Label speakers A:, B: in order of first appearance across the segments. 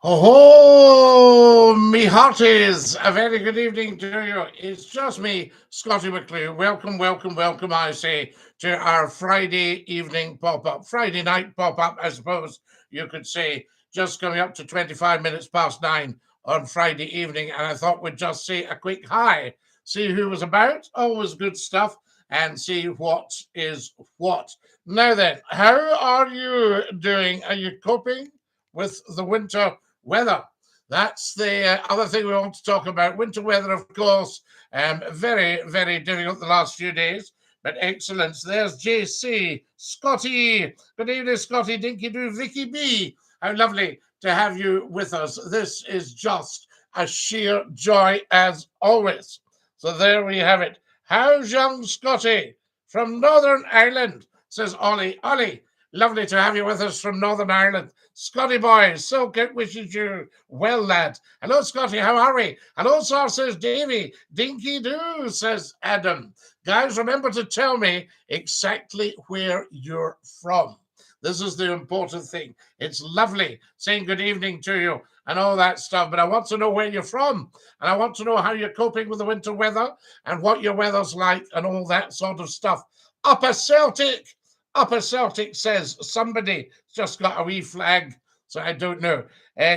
A: Oh, me hearties, a very good evening to you. It's just me, Scottie McClue. Welcome, welcome, welcome, I say, to our Friday evening pop-up. Friday night pop-up, I suppose you could say. Just coming up to 25 minutes past 9 on Friday evening, and I thought we'd just say a quick hi, see who was about, always good stuff, and see what is what. Now then, how are you doing? Are you coping with the winter weather? That's the other thing we want to talk about. Winter weather, of course, very, very difficult the last few days, but excellent. There's JC, Scotty. Good evening, Scotty. Dinky-Doo, Vicky B. How lovely to have you with us. This is just a sheer joy as always. So there we have it. How's young Scotty from Northern Ireland? Says Ollie. Ollie, lovely to have you with us from Northern Ireland. Scotty boy, so good wishes you well, lad. Hello, Scotty, how are we? Hello, sir, says Davy. Dinky-Doo, says Adam. Guys, remember to tell me exactly where you're from. This is the important thing. It's lovely saying good evening to you and all that stuff, but I want to know where you're from, and I want to know how you're coping with the winter weather and what your weather's like and all that sort of stuff. Upper Celtic! Upper Celtic says somebody just got a wee flag, so I don't know.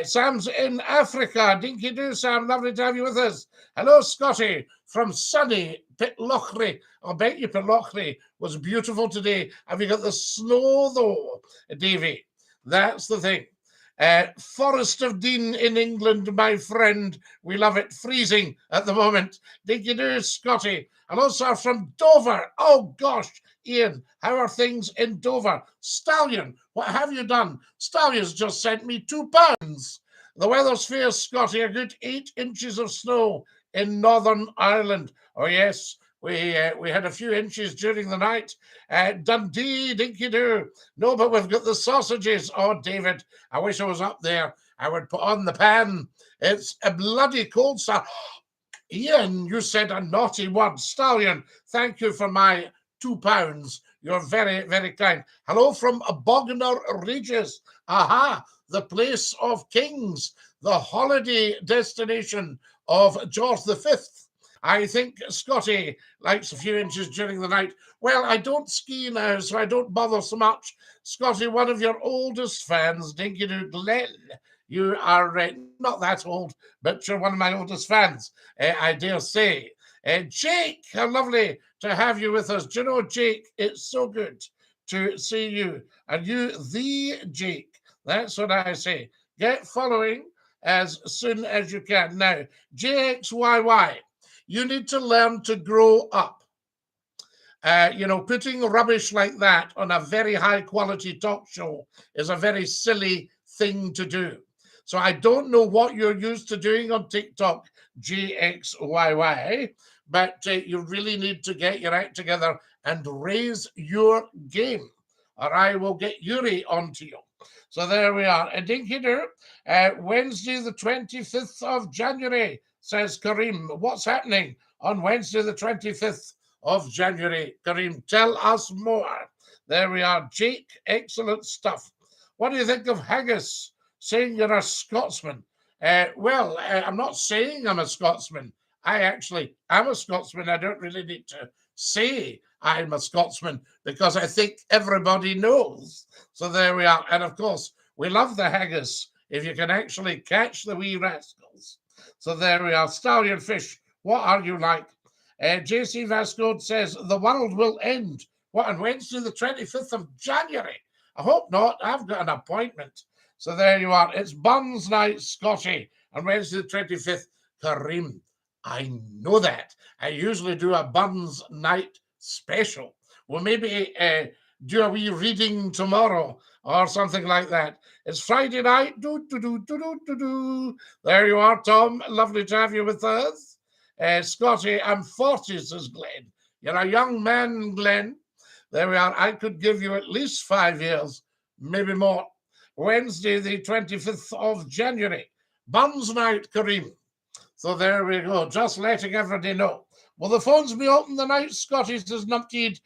A: Sam's in Africa. Dinky-Doo, Sam, lovely to have you with us. Hello, Scotty, from sunny Pitlochry. I bet you Pitlochry was beautiful today. Have you got the snow, though, Davy? That's the thing. Forest of Dean in England, my friend. We love it. Freezing at the moment. Dinky-Doo, Scotty. Hello, sir, from Dover. Oh, gosh. Ian, how are things in Dover? Stallion, what have you done? Stallion's just sent me £2. The weather's fierce, Scotty. A good 8 inches of snow in Northern Ireland. Oh, yes, we had a few inches during the night. Dundee, Dinky-Doo. No, but we've got the sausages. Oh, David, I wish I was up there. I would put on the pan. It's a bloody cold, sir. Ian, you said a naughty word. Stallion, thank you for my £2. You're very, very kind. Hello from Bognor Regis. Aha, the place of kings, the holiday destination of George V. I think Scotty likes a few inches during the night. Well, I don't ski now, so I don't bother so much. Scotty, one of your oldest fans, Dinky-Doo Glenn. You are not that old, but you're one of my oldest fans, I dare say. Jake, how lovely to have you with us. Do you know, Jake, it's so good to see you. And you, the Jake. That's what I say. Get following as soon as you can. Now, JXYY, you need to learn to grow up. Putting rubbish like that on a very high quality talk show is a very silly thing to do. So I don't know what you're used to doing on TikTok, GXYY, but you really need to get your act together and raise your game, or I will get Yuri onto you. So there we are. A Dinky-Doo, Wednesday the 25th of January, says Kareem. What's happening on Wednesday the 25th of January? Kareem, tell us more. There we are. Jake, excellent stuff. What do you think of haggis? Saying you're a Scotsman. I'm not saying I'm a Scotsman. I actually am a Scotsman. I don't really need to say I'm a Scotsman because I think everybody knows. So there we are. And of course, we love the haggis if you can actually catch the wee rascals. So there we are. Stallion Fish, what are you like? JC Vascode says, the world will end. What, on Wednesday, the 25th of January? I hope not. I've got an appointment. So there you are. It's Buns Night, Scotty, on Wednesday the 25th. Kareem, I know that. I usually do a Buns Night special. Well, maybe do a wee reading tomorrow or something like that. It's Friday night. There you are, Tom. Lovely to have you with us. Scotty, I'm 40, says Glenn. You're a young man, Glenn. There we are. I could give you at least 5 years, maybe more. Wednesday, the 25th of January. Buns Night, Kareem. So there we go. Just letting everybody know. Will the phones be open the night? Scotty says, Numpty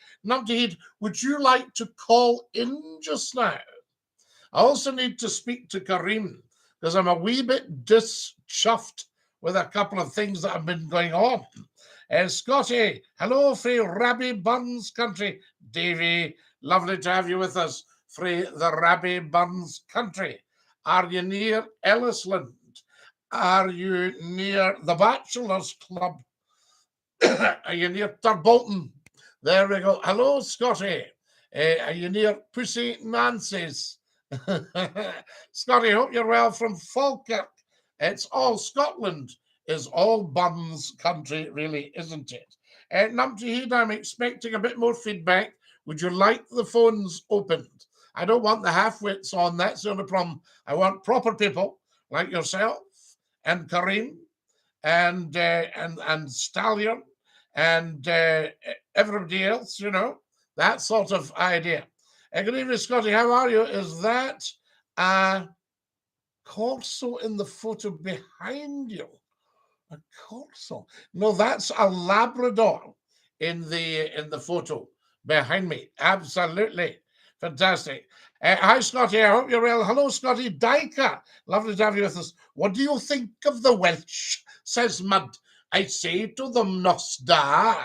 A: Heed, would you like to call in just now? I also need to speak to Kareem because I'm a wee bit chuffed with a couple of things that have been going on. Scotty, hello frae Rabbie Burns country. Davy, lovely to have you with us frae the Rabbie Burns country. Are you near Ellisland? Are you near the Bachelors Club? Are you near Turbolton? There we go. Hello, Scotty. Are you near Pussy Nancy's? Scotty, hope you're well from Falkirk. It's all Scotland. Is all Burns country, really, isn't it? Numpty Heed, I'm expecting a bit more feedback. Would you like the phones opened? I don't want the half-wits on. That's the only problem. I want proper people like yourself and Kareem and Stallion and everybody else, you know, that sort of idea. Good evening, Scotty. How are you? Is that a Corso in the photo behind you? A Corso? No, that's a Labrador in the photo behind me. Absolutely fantastic. Hi, Scotty. I hope you're well. Hello, Scotty. Dyka. Lovely to have you with us. What do you think of the Welsh? Says Mud. I say to them, nos da.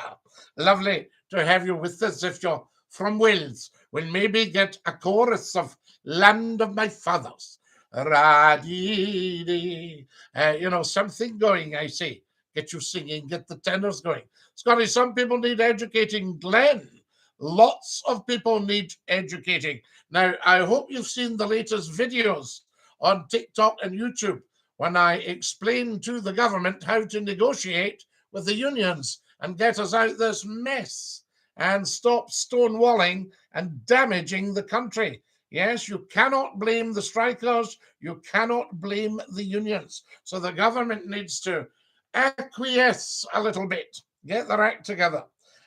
A: Lovely to have you with us. If you're from Wales, we'll maybe get a chorus of Land of My Fathers. You know, something going, I say. Get you singing, get the tenors going. Scotty, some people need educating. Glenn, lots of people need educating. Now, I hope you've seen the latest videos on TikTok and YouTube when I explain to the government how to negotiate with the unions and get us out this mess and stop stonewalling and damaging the country. Yes, you cannot blame the strikers. You cannot blame the unions. So the government needs to acquiesce a little bit. Get their act together.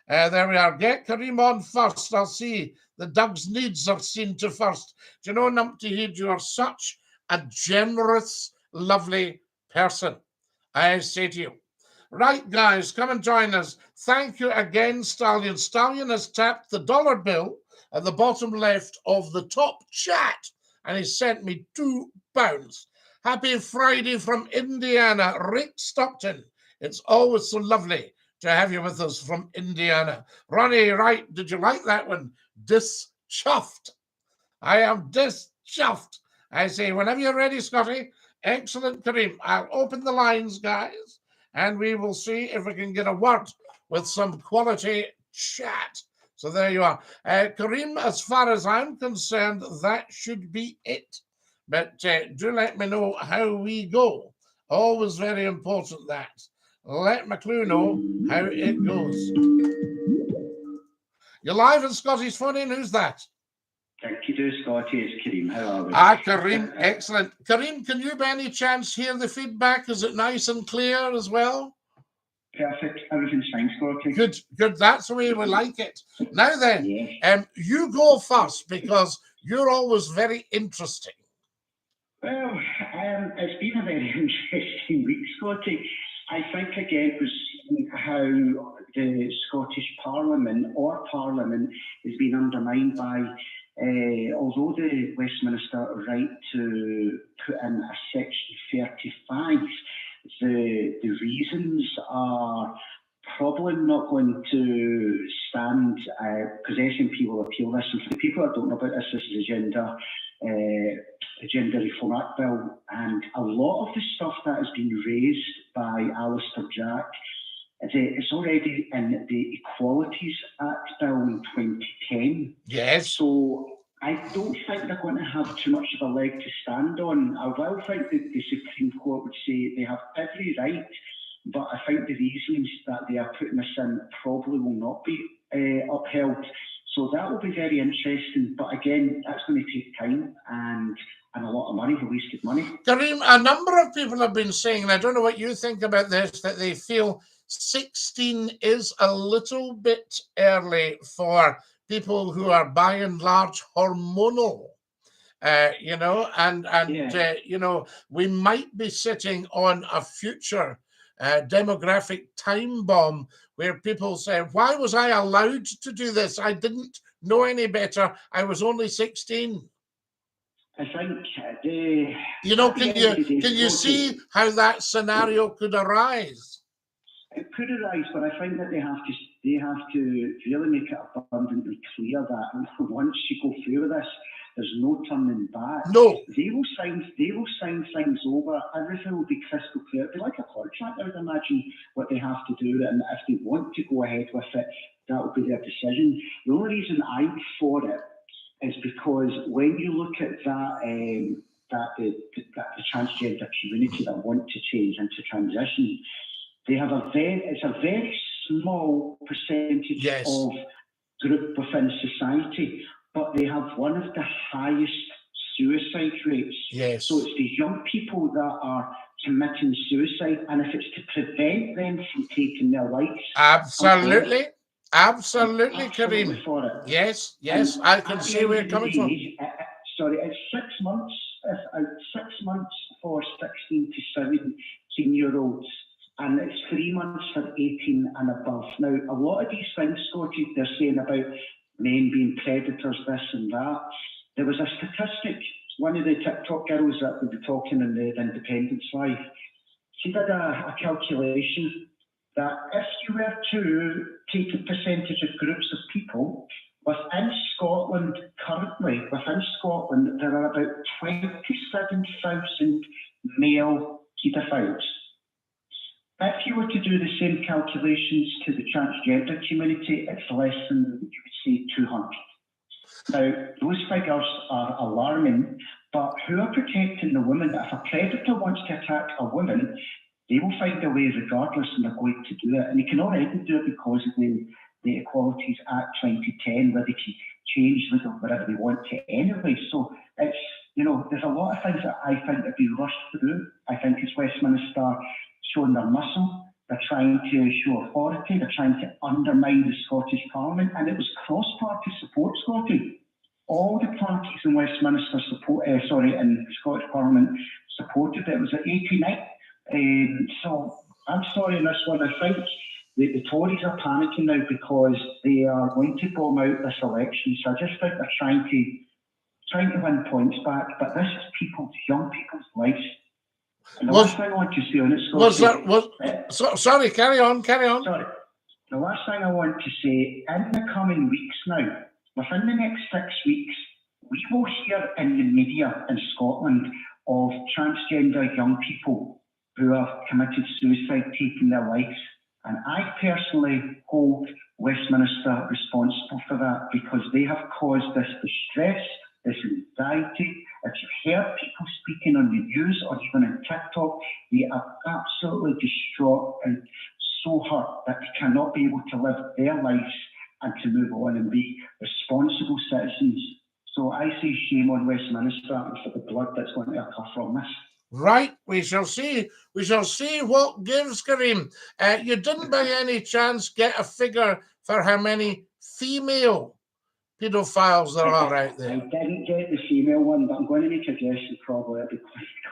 A: There we are. Get Kareem on first. I'll see the Doug's needs are seen to first. Do you know, Numpty Heed, you are such a generous, lovely person. I say to you. Right, guys, come and join us. Thank you again, Stallion. Stallion has tapped the dollar bill at the bottom left of the top chat, and he sent me £2. Happy Friday from Indiana, Rick Stockton. It's always so lovely to have you with us from Indiana. Ronnie, right, did you like that one? Dischuffed. I am dischuffed. I say, whenever you're ready, Scotty. Excellent, Kareem. I'll open the lines, guys, and we will see if we can get a word with some quality chat. So there you are. Kareem, as far as I'm concerned, that should be it. But do let me know how we go. Always very important that. Let McCLUE know how it goes. You're live in Scotty's phone in. Who's that?
B: DINKY-DOO, Scotty. It's Kareem. How are we?
A: Kareem. Excellent. Kareem, can you by any chance hear the feedback? Is it nice and clear as well?
B: Perfect. Everything's fine, Scotty.
A: Good, good. That's the way we like it. Now then,
B: yes.
A: You go first because you're always very interesting.
B: Well, it's been a very interesting week, Scotty. I think again it was how the Scottish Parliament has been undermined by, although the Westminster right to put in a Section 35, the reasons are probably not going to stand, because SNP will appeal this. And for the people that don't know about this, this is a gender reform act bill, and a lot of the stuff that has been raised by Alistair Jack, it's already in the Equalities Act bill in 2010.
A: Yes.
B: So I don't think they're going to have too much of a leg to stand on. I will think that the Supreme Court would say they have every right, but I think the reasons that they are putting this in probably will not be upheld. So that will be very interesting. But again, that's going to take time and a lot of money, wasted money.
A: Kareem, a number of people have been saying, and I don't know what you think about this, that they feel 16 is a little bit early for people who are by and large hormonal, you know, and you know, we might be sitting on a future demographic time bomb where people say, why was I allowed to do this? I didn't know any better. I was only 16.
B: I think
A: you know, can you see how that scenario could arise?
B: It could arise, but I think that they have to really make it abundantly clear that once you go through with this, there's no turning back.
A: No.
B: They will sign things over. Everything will be crystal clear. It'll be like a contract, I would imagine, what they have to do. And if they want to go ahead with it, that will be their decision. The only reason I'm for it is because when you look at the transgender community that want to change into transition, they have it's a very small percentage of group within society, but they have one of the highest suicide rates.
A: Yes.
B: So it's these young people that are committing suicide, and if it's to prevent them from taking their lives.
A: Absolutely. Absolutely, Kareem. Yes, yes, and I can see where you're coming from.
B: It's 6 months. 6 months for 16 to 17-year-olds, and it's 3 months for 18 and above. Now, a lot of these things, Scotty, they're saying about men being predators, this and that. There was a statistic. One of the TikTok girls that will be talking in the Independence Live, she did a calculation that if you were to take a percentage of groups of people, within Scotland currently, there are about 27,000 male paedophiles. If you were to do the same calculations to the transgender community, it's less than, you would say, 200. Now, those figures are alarming, but who are protecting the women? If a predator wants to attack a woman, they will find a way regardless, and they're going to do it. And they can already do it because of the Equalities Act 2010, where they can change whatever they want to anyway. So it's, there's a lot of things that I think have been rushed through. I think it's Westminster showing their muscle. They're trying to show authority. They're trying to undermine the Scottish Parliament. And it was cross-party support, Scotty. All the parties in Westminster in the Scottish Parliament supported it. It was at 89. So I'm sorry on this one. I think the Tories are panicking now because they are going to bomb out this election. So I just think they're trying to win points back. But this is young people's lives. And the last thing I want to say on it,
A: sorry, carry on.
B: Sorry. The last thing I want to say, in the coming weeks now, within the next 6 weeks, we will hear in the media in Scotland of transgender young people who have committed suicide, taking their lives. And I personally hold Westminster responsible for that because they have caused this distress, this anxiety. If you've heard people speaking on the news or even on TikTok, they are absolutely distraught and so hurt that they cannot be able to live their lives and to move on and be responsible citizens. So I say shame on Westminster and for the blood that's going to occur from this.
A: Right, we shall see. We shall see what gives, Kareem. You didn't by any chance get a figure for how many female paedophiles there are out there?
B: I didn't get the female one, but I'm going to make a guess and probably it'll be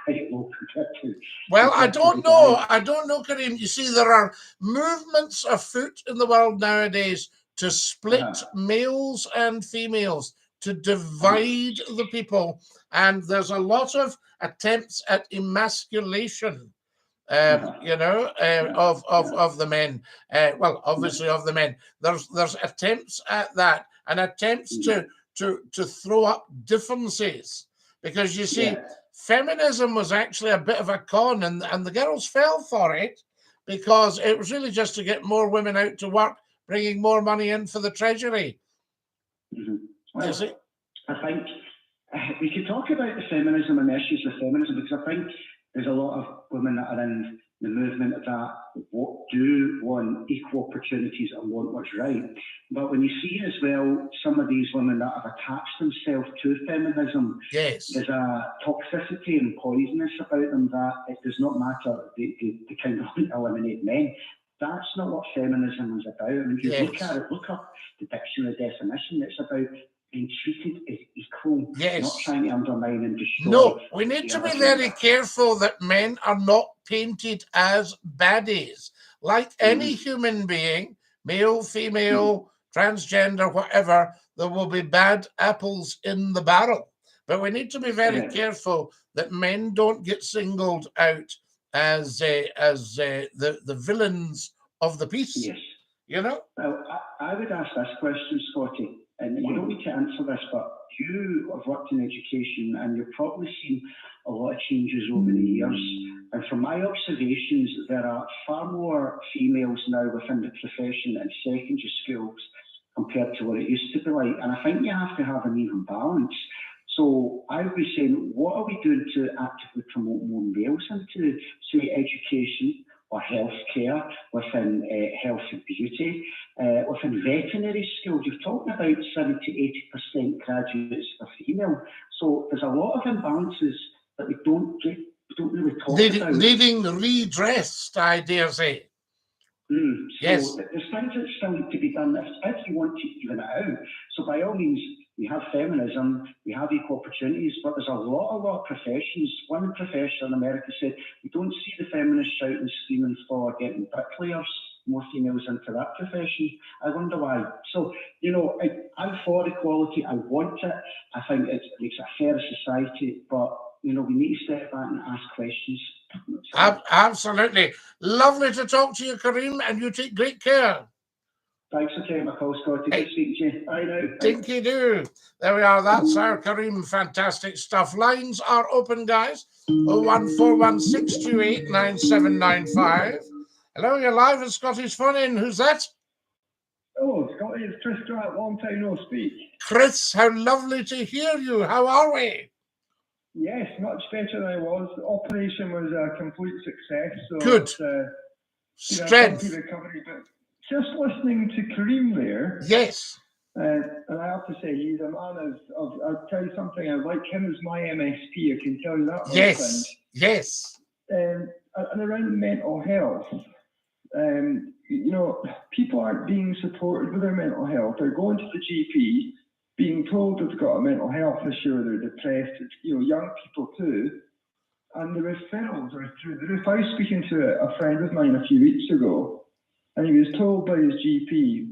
B: quite low compared to.
A: Well, I don't know. I don't know, Kareem. You see, there are movements afoot in the world nowadays to split males and females, to divide the people. And there's a lot of attempts at emasculation, of the men. Well, obviously of the men. There's attempts at that and attempts to throw up differences. Because you see, feminism was actually a bit of a con, and the girls fell for it because it was really just to get more women out to work, bringing more money in for the treasury.
B: Well, I think we could talk about the feminism and the issues of feminism, because I think there's a lot of women that are in the movement that do want equal opportunities and want what's right. But when you see as well some of these women that have attached themselves to feminism, there's a toxicity and poisonous about them that it does not matter. They kind of eliminate men. That's not what feminism is about. And if you look at it, look up the dictionary definition, it's about being treated as equal, not trying to undermine and destroy.
A: No, we need to be very careful that men are not painted as baddies. Like any human being, male, female, transgender, whatever, there will be bad apples in the barrel. But we need to be very careful that men don't get singled out as the villains of the piece.
B: Yes.
A: You know?
B: Well, I would ask this question, Scotty, and you don't need to answer this, but you have worked in education and you've probably seen a lot of changes over the years. And from my observations, there are far more females now within the profession in secondary schools compared to what it used to be like. And I think you have to have an even balance. So I would be saying, what are we doing to actively promote more males into, say, education or healthcare, within health and beauty, within veterinary schools? You're talking about 70 to 80% graduates are female. So there's a lot of imbalances that we don't really talk about.
A: Needing redressed, I dare say.
B: Yes. So there's things that still need to be done if you want to even it out. So by all means, we have feminism, we have equal opportunities, but there's a lot of professions. One professor in America said, we don't see the feminists shouting and screaming for getting bricklayers, more females into that profession. I wonder why. So, you know, I'm for equality. I want it. I think it makes a fairer society, but, you know, we need to step back and ask questions.
A: Absolutely. Lovely to talk to you, Kareem, and you take great care.
B: Thanks for taking my call, Scotty. Good speaking to you. Bye now.
A: Dinky-Doo. There we are. That's our Kareem. Fantastic stuff. Lines are open, guys. 01416289795. Hello, you're live in Scotty's Phone In. Who's that?
C: Oh, Scotty, it's Chris Stratt. Long time no speak.
A: Chris, how lovely to hear you. How are we?
C: Yes, much better than I was. The operation was a complete success. So
A: good. Strength.
C: Recovery, but just listening to Kareem there.
A: Yes.
C: And I have to say, he's a man of I'll tell you something, I like him as my MSP, I can tell you that.
A: Yes, yes.
C: And around mental health, you know, people aren't being supported with their mental health. They're going to the GP, being told they've got a mental health issue, or they're depressed. It's, you know, young people too. And the referrals are through the roof. I was speaking to a friend of mine a few weeks ago, and he was told by his GP,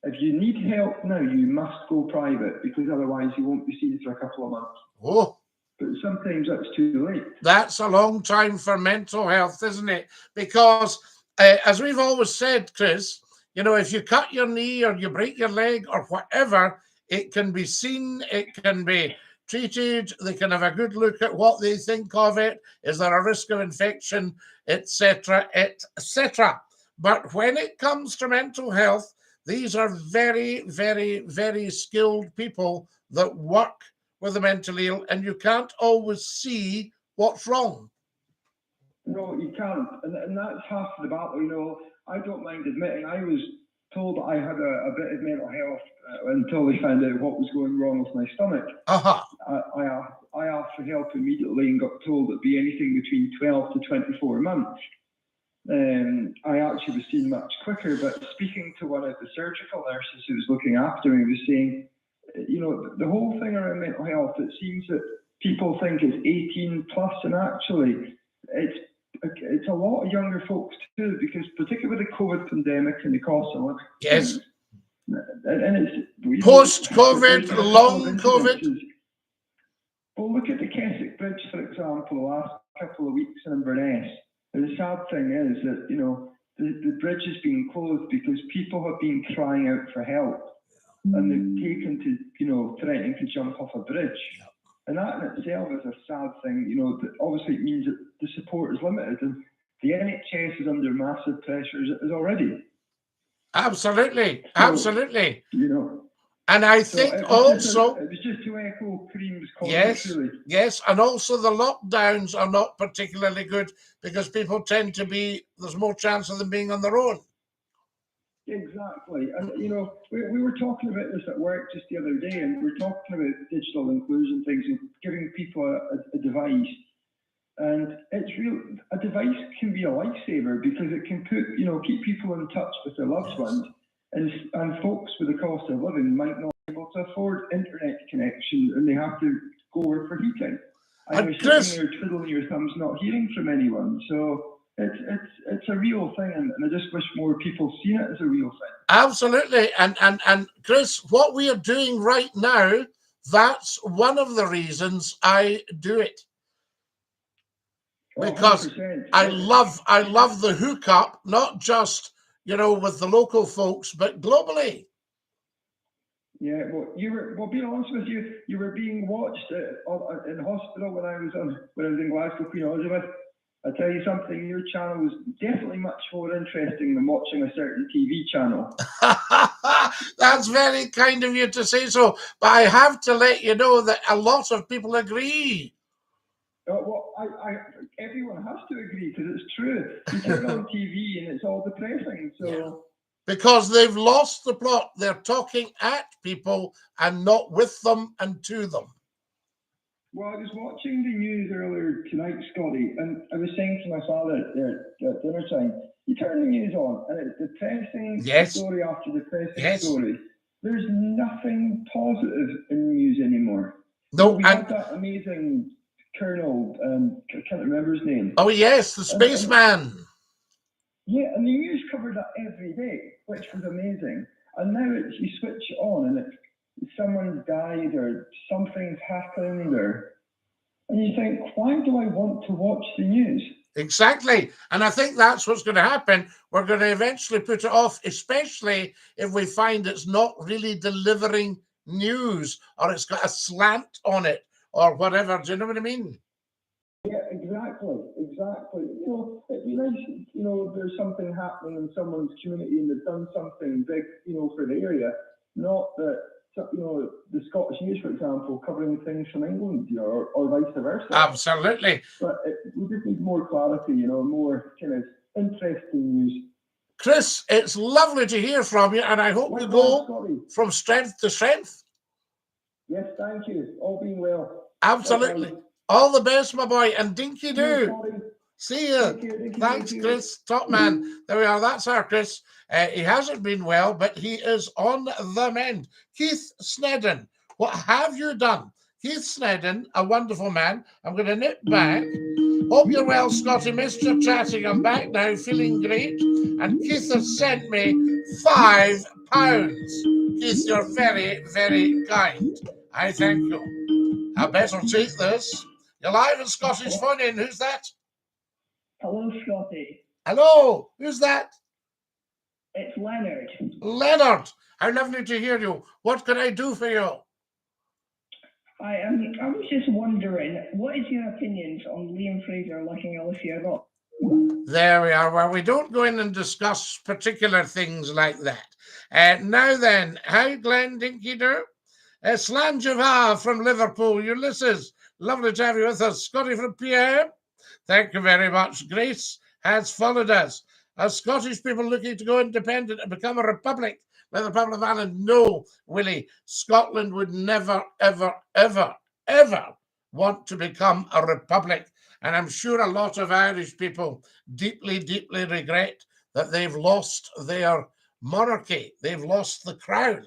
C: if you need help now, you must go private, because otherwise you won't be seen for a couple of months.
A: Oh.
C: But sometimes that's too late.
A: That's a long time for mental health, isn't it? Because, as we've always said, Chris, you know, if you cut your knee or you break your leg or whatever, it can be seen, it can be treated, they can have a good look at what they think of it. Is there a risk of infection, etc., etc.? But when it comes to mental health, these are very, very, very skilled people that work with the mentally ill, and you can't always see what's wrong.
C: No, you can't, and that's half the battle. You know, I don't mind admitting I was told that I had a bit of mental health until they found out what was going wrong with my stomach.
A: I
C: asked for help immediately and got told it'd be anything between 12 to 24 months. I actually was seen much quicker, but speaking to one of the surgical nurses who was looking after me, was saying, you know, the whole thing around mental health, it seems that people think it's 18 plus, and actually it's a lot of younger folks too, because particularly with the COVID pandemic and the cost of living.
A: Yes.
C: And it's
A: post-COVID, long COVID.
C: Well, look at the Keswick Bridge, for example, the last couple of weeks in Inverness. The sad thing is that, you know, the bridge has been closed because people have been crying out for help, and they've taken to, you know, threatening to jump off a bridge. And that in itself is a sad thing, you know, that obviously it means that the support is limited, and the NHS is under massive pressure as already.
A: Absolutely, absolutely.
C: You know.
A: And I think
C: it
A: was
C: just to echo Kareem's comment.
A: Yes,
C: really.
A: yes, and also the lockdowns are not particularly good, because people tend to be, there's more chance of them being on their own.
C: Exactly. And, you know, we were talking about this at work just the other day, and we're talking about digital inclusion things and giving people a device. And it's real, a device can be a lifesaver, because it can put, you know, keep people in touch with their loved ones. And folks with the cost of living might not be able to afford internet connection, and they have to go for heating. And you're sitting there twiddling your thumbs, not hearing from anyone. So it's a real thing, and I just wish more people see it as a real thing.
A: Absolutely. And Chris, what we are doing right now, That's one of the reasons I do it. Because
C: 100%.
A: I love the hookup, not just, you know, with the local folks, but globally.
C: Yeah, well, being honest with you, you were being watched in hospital when I was in Glasgow, Queen Elizabeth. I tell you something, your channel was definitely much more interesting than watching a certain TV channel.
A: That's very kind of you to say so, but I have to let you know that a lot of people agree.
C: Well, everyone has to agree because it's true. You turn on TV and it's all depressing. So.
A: Yeah. Because they've lost the plot. They're talking at people and not with them and to them.
C: Well, I was watching the news earlier tonight, Scotty, and I was saying to my father at dinner time, you turn the news on and it's depressing story after depressing story. There's nothing positive in the news anymore.
A: No,
C: we had that amazing Colonel, I can't remember his name.
A: Oh, yes, the spaceman.
C: Yeah, and the news covered that every day, which was amazing. And now you switch it on and someone's died or something's happened, and you think, why do I want to watch the news?
A: Exactly. And I think that's what's going to happen. We're going to eventually put it off, especially if we find it's not really delivering news or it's got a slant on it or whatever. Do you know what I mean?
C: Yeah, exactly. You know, it'd be nice, you know, if there's something happening in someone's community and they've done something big, you know, for the area, not that, you know, the Scottish news, for example, covering things from England, you know, or vice versa.
A: Absolutely.
C: But we just need more clarity, you know, more kind of interesting news.
A: Chris, it's lovely to hear from you, and I hope you go from strength to strength.
C: Yes, thank you. All being well.
A: Absolutely. All the best, my boy, and dinky-doo. See you. Thanks, Chris. Top man. There we are. That's our Chris. He hasn't been well, but he is on the mend. Keith Snedden, what have you done? Keith Snedden, a wonderful man. I'm going to nip back. Hope you're well, Scotty. Missed your chatting. I'm back now, feeling great. And Keith has sent me £5. Keith, you're very, very kind. I thank you. I better take this. You're live at Scottish Phone In. Who's that?
D: Hello, Scotty.
A: Hello. Who's that?
D: It's Leonard.
A: Leonard. How lovely to hear you. What can I do for you?
D: I was just wondering, what is your opinions on Liam Fraser liking Alicia Rock?
A: There we are. Well, we don't go in and discuss particular things like that. Now then, hi, Glenn Dinky-Doo. Slanjava from Liverpool. Ulysses, lovely to have you with us. Scotty from PM. Thank you very much. Grace has followed us. Are Scottish people looking to go independent and become a republic like the Republic of Ireland? No, Willie. Scotland would never, ever, ever, ever want to become a republic. And I'm sure a lot of Irish people deeply, deeply regret that they've lost their monarchy. They've lost the crown.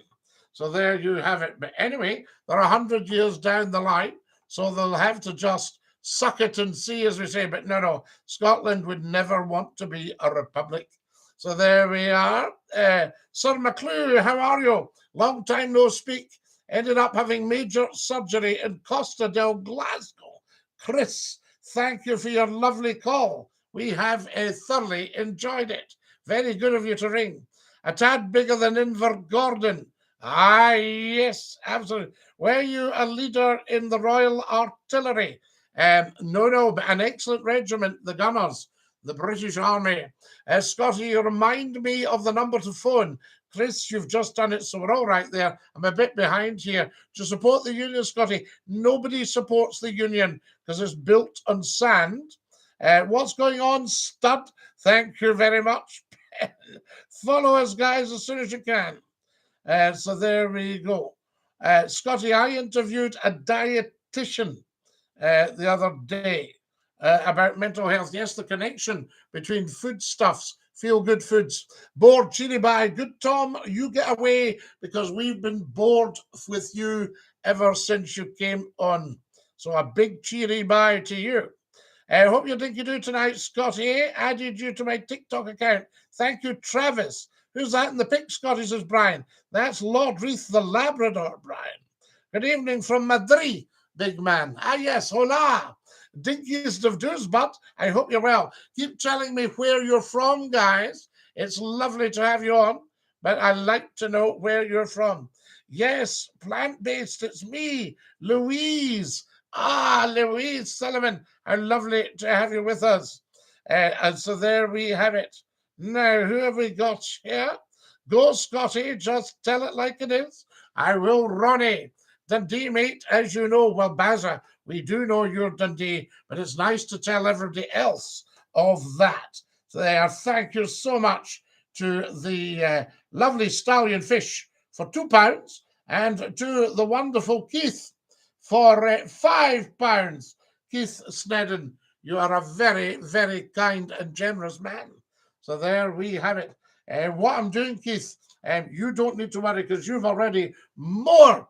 A: So there you have it. But anyway, they're 100 years down the line, so they'll have to just suck it and see, as we say. But no, Scotland would never want to be a republic. So there we are. Sir McCLUE, how are you? Long time no speak. Ended up having major surgery in Costa del Glasgow. Chris, thank you for your lovely call. We have thoroughly enjoyed it. Very good of you to ring. A tad bigger than Invergordon. Ah, yes, absolutely. Were you a leader in the Royal Artillery? No, but an excellent regiment, the Gunners, the British Army. Scotty, you remind me of the number to phone. Chris, you've just done it, so we're all right there. I'm a bit behind here. To support the union, Scotty, nobody supports the union because it's built on sand. What's going on, stud? Thank you very much. Follow us, guys, as soon as you can. So there we go. Scotty, I interviewed a dietitian the other day about mental health. Yes, the connection between foodstuffs, feel-good foods. Bored, cheery bye. Good, Tom, you get away because we've been bored with you ever since you came on. So a big cheery bye to you. I hope you dinky-doo tonight, Scotty. Added you to my TikTok account. Thank you, Travis. Who's that in the pic, Scotty, says Brian? That's Lord Reith, the Labrador, Brian. Good evening from Madrid, big man. Ah, yes, hola. Dinkiest of do's, but I hope you're well. Keep telling me where you're from, guys. It's lovely to have you on, but I'd like to know where you're from. Yes, plant-based, it's me, Louise. Ah, Louise Sullivan, how lovely to have you with us. And so there we have it. Now, who have we got here? Go, Scotty, just tell it like it is. I will, Ronnie. Dundee, mate, as you know, well, Bazza, we do know you're Dundee, but it's nice to tell everybody else of that. So there, thank you so much to the lovely stallion fish for £2 and to the wonderful Keith for £5. Keith Snedden, you are a very, very kind and generous man. So there we have it. What I'm doing, Keith, you don't need to worry because you've already more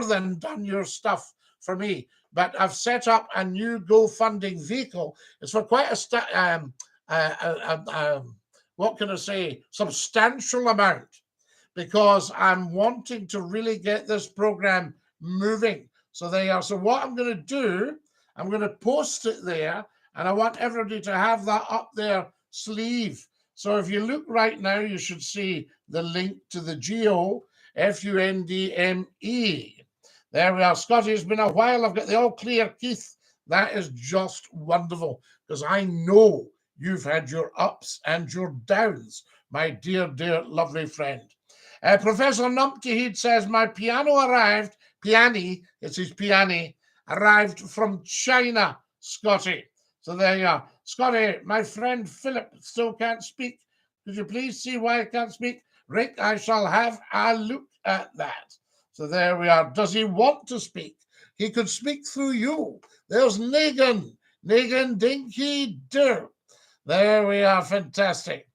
A: than done your stuff for me. But I've set up a new GoFundMe vehicle. It's for quite what can I say, substantial amount, because I'm wanting to really get this program moving. So they are. So what I'm going to do, I'm going to post it there, and I want everybody to have that up their sleeve. So if you look right now, you should see the link to the GOFUNDME. There we are. Scotty, it's been a while. I've got the all clear, Keith. That is just wonderful, because I know you've had your ups and your downs, my dear, dear, lovely friend. Professor Numpty says, my piano arrived, it's his piano, arrived from China, Scotty. So there you are. Scotty, my friend Philip still can't speak. Could you please see why I can't speak? Rick, I shall have a look at that. So there we are. Does he want to speak? He could speak through you. There's Negan Dinky-Doo. There we are. Fantastic.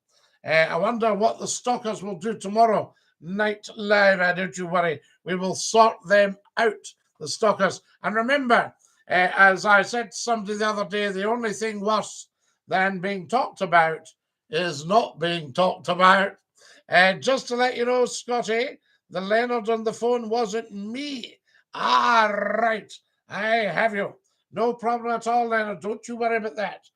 A: I wonder what the stalkers will do tomorrow night live. Don't you worry. We will sort them out, the stalkers. And remember, as I said to somebody the other day, the only thing worse than being talked about is not being talked about. Just to let you know, Scotty, the Leonard on the phone wasn't me. Ah, right. I have you. No problem at all, Leonard. Don't you worry about that.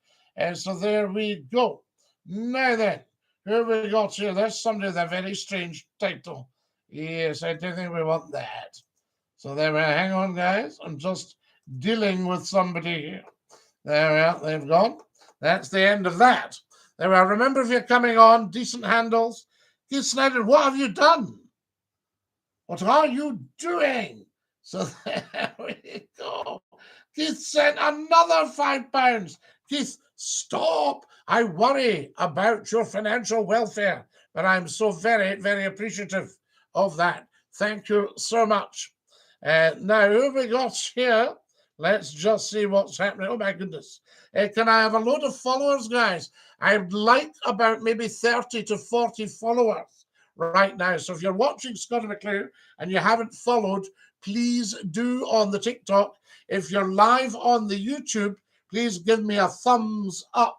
A: So there we go. Now then, who we got here? There's somebody with a very strange title. Yes, I don't think we want that. So there we are. Hang on, guys. I'm just dealing with somebody here. There we are. They've gone. That's the end of that. There we are. Remember, if you're coming on, decent handles. Keith Snyder, what have you done? What are you doing? So there we go. Keith sent another £5. Keith, stop. I worry about your financial welfare, but I'm so very, very appreciative of that. Thank you so much. Now, who have we got here? Let's just see what's happening. Oh, my goodness. Can I have a load of followers, guys? I'd like about maybe 30 to 40 followers right now. So if you're watching Scottie McClue and you haven't followed, please do on the TikTok. If you're live on the YouTube, please give me a thumbs up.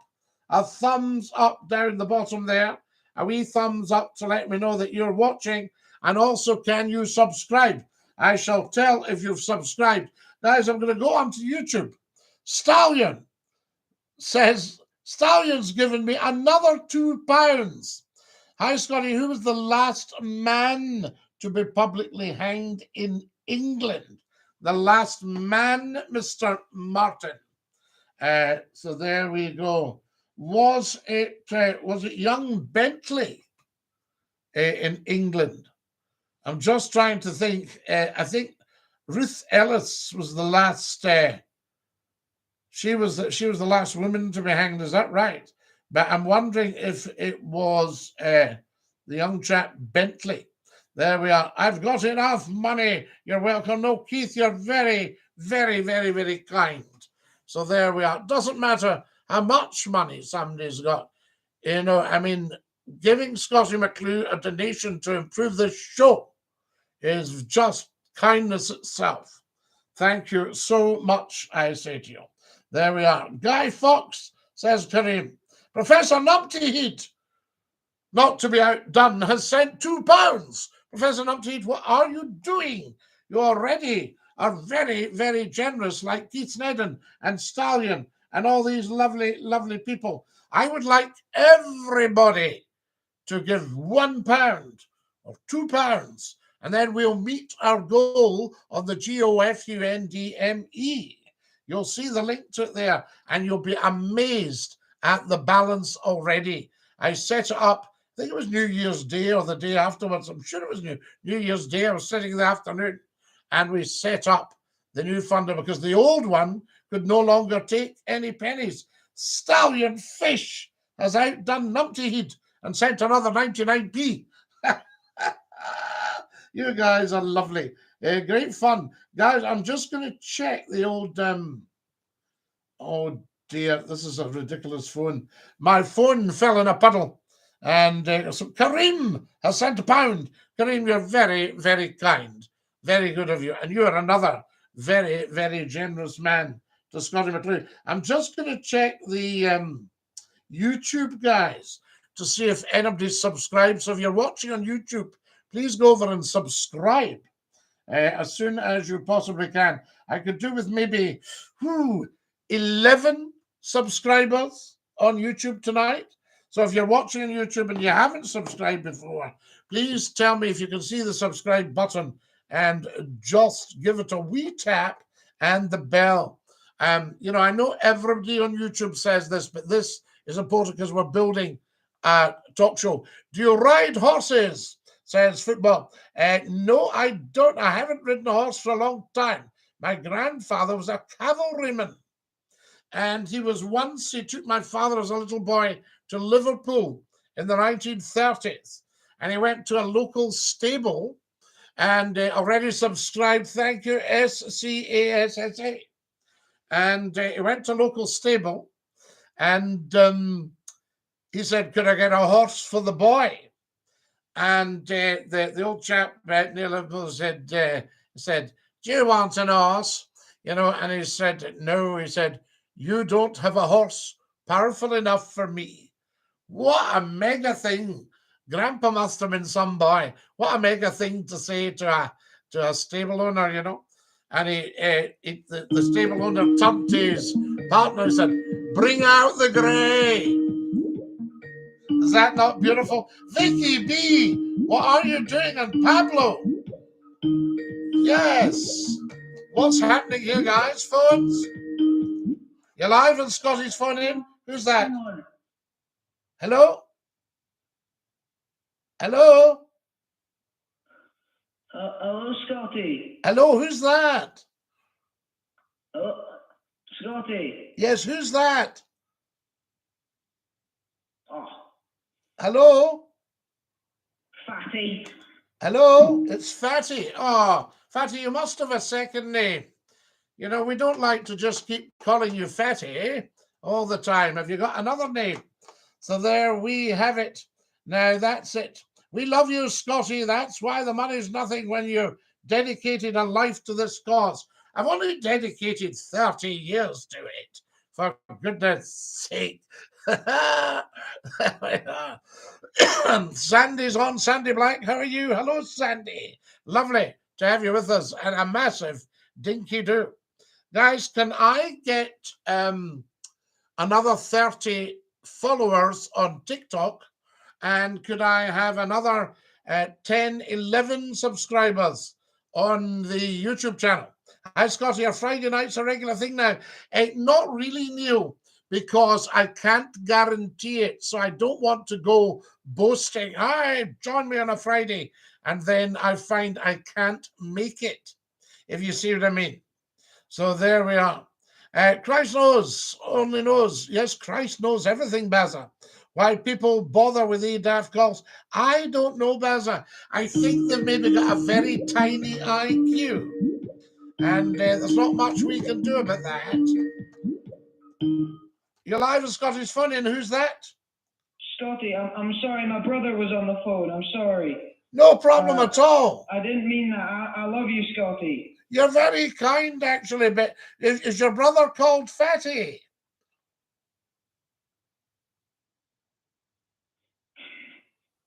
A: A thumbs up down the bottom there. A wee thumbs up to let me know that you're watching. And also, can you subscribe? I shall tell if you've subscribed. Guys, I'm going to go on to YouTube. Stallion says, Stallion's given me another £2. Hi, Scotty. Who was the last man to be publicly hanged in England? The last man, Mr. Martin. So there we go. Was it young Bentley in England? I'm just trying to think. I think Ruth Ellis was the last. She was the last woman to be hanged. Is that right? But I'm wondering if it was the young chap Bentley. There we are. I've got enough money. You're welcome. No, Keith, you're very, very, very, very kind. So there we are. Doesn't matter how much money somebody's got. You know, I mean, giving Scottie McClue a donation to improve this show is just kindness itself. Thank you so much, I say to you. There we are. Guy Fox says to him, Professor Numpty Heat, not to be outdone, has sent £2. Professor Numpty Heat, what are you doing? You already are very, very generous, like Keith Sneddon and Stallion and all these lovely, lovely people. I would like everybody to give £1 or £2, and then we'll meet our goal on the GOFUNDME. You'll see the link to it there, and you'll be amazed at the balance already. I set it up, I think it was New Year's Day or the day afterwards. I'm sure it was New Year's Day. I was sitting in the afternoon, and we set up the new funder because the old one could no longer take any pennies. Stallion Fish has outdone Numpty Head and sent another 99p. You guys are lovely. Great fun. Guys, I'm just going to check the old... oh, dear, this is a ridiculous phone. My phone fell in a puddle. And so Kareem has sent £1. Kareem, you're very, very kind. Very good of you. And you are another very, very generous man to Scottie McClue. I'm just going to check the YouTube, guys, to see if anybody subscribes. So if you're watching on YouTube, please go over and subscribe as soon as you possibly can. I could do with maybe 11 subscribers on YouTube tonight. So if you're watching on YouTube and you haven't subscribed before, please tell me if you can see the subscribe button and just give it a wee tap and the bell. You know, I know everybody on YouTube says this, but this is important because we're building a talk show. Do you ride horses? Says Football. No, I don't. I haven't ridden a horse for a long time. My grandfather was a cavalryman. And he took my father as a little boy to Liverpool in the 1930s. And he went to a local stable and already subscribed. Thank you, SCASSA. And he went to a local stable and he said, could I get a horse for the boy? And the old chap near Liverpool said, do you want an horse? You know, and he said, no. He said, you don't have a horse powerful enough for me. What a mega thing. Grandpa must have been some boy. What a mega thing to say to a stable owner, you know. And the stable owner turned to his partner and said, bring out the grey. Is that not beautiful? Vicky B, what are you doing? And Pablo. Yes. What's happening here, guys? Phones? You're live on Scotty's phone in. Who's that? Hello? Hello?
E: Hello, Scotty.
A: Hello, who's that?
E: Scotty.
A: Yes, who's that?
E: Oh,
A: Hello?
E: Fatty.
A: Hello? It's Fatty. Oh, Fatty, you must have a second name. You know, we don't like to just keep calling you Fatty all the time. Have you got another name? So there we have it. Now, that's it. We love you, Scotty. That's why the money's nothing when you're dedicated a life to this cause. I've only dedicated 30 years to it, for goodness sake. Sandy's on. Sandy Black, how are you? Hello, Sandy. Lovely to have you with us, and a massive dinky-doo. Guys, can I get another 30 followers on TikTok? And could I have another 10, 11 subscribers on the YouTube channel? Hi, Scotty. Our Friday night's a regular thing now. Not really new, because I can't guarantee it. So I don't want to go boasting, hi, join me on a Friday, and then I find I can't make it, if you see what I mean. So there we are. Christ knows, only knows. Yes, Christ knows everything, Baza. Why people bother with EDAF calls, I don't know, Baza. I think they've maybe got a very tiny IQ. And there's not much we can do about that. You're live with Scotty's Funny, and who's that?
D: Scotty, I'm sorry, my brother was on the phone. I'm sorry.
A: No problem at all.
D: I didn't mean that. I love you, Scotty.
A: You're very kind, actually, but is your brother called Fatty?